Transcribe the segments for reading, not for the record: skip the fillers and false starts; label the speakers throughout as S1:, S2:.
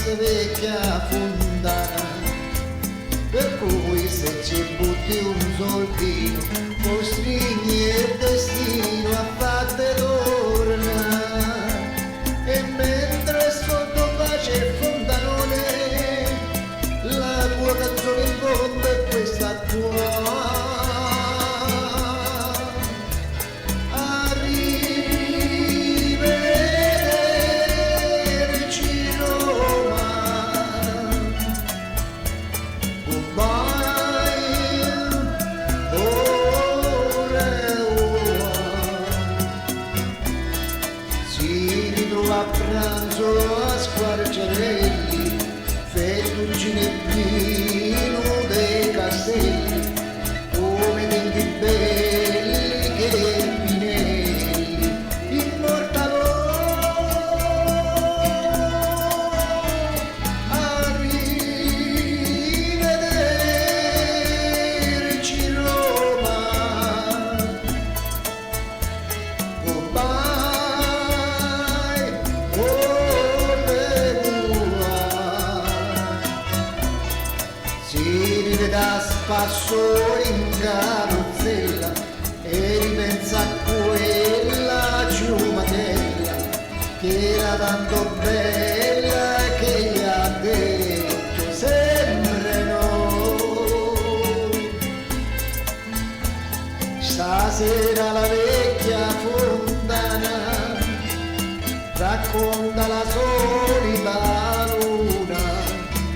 S1: questa vecchia fontana, per cui se ci butti un soldino costringi il destino a farti tornare. E mentre sotto pace il fontanone, la tua canzone in fondo è questa tua. A pranzo a squarciarelli, fettuccine e vino dei castelli, come denti belli che Pinelli immortalò. Arrivederci Roma. Si riveda spasso in carrozzella e ripensa a quella ciumatella che era tanto bella che gli ha detto sempre no. Stasera la vecchia fontana racconta la solita luna,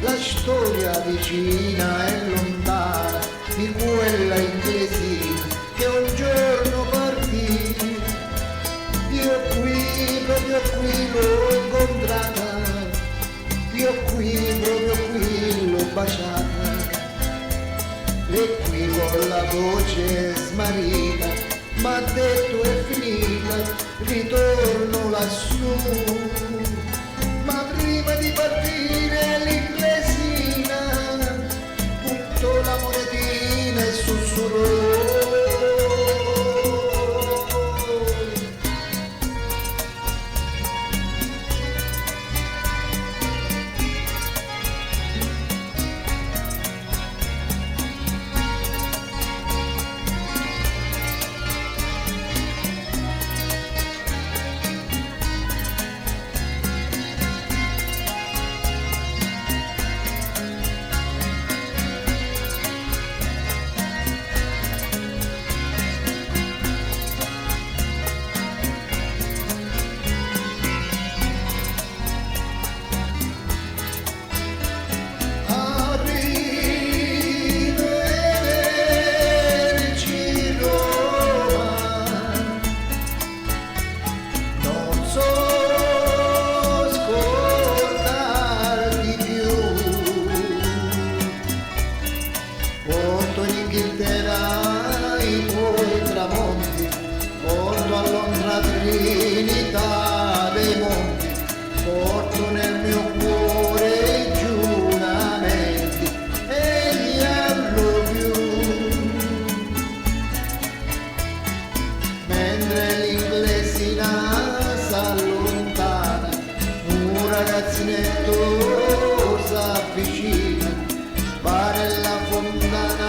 S1: la storia vicina e lontana di quella inglesina che un giorno partì. Io qui, proprio qui l'ho incontrata, io qui, proprio qui l'ho baciata, e qui con la voce smarrita m'ha detto è finita, ritorno lassù. Ma prima di partire l'inglesina buttò la monetina e sussurrò: Inghilterra i tuoi tramonti, porto a Londra Trinità dei monti, porto nel mio cuore i giuramenti e gli love you. Mentre l'inglesina s'allontana, un ragazzinetto s'avvicina, va nella fontana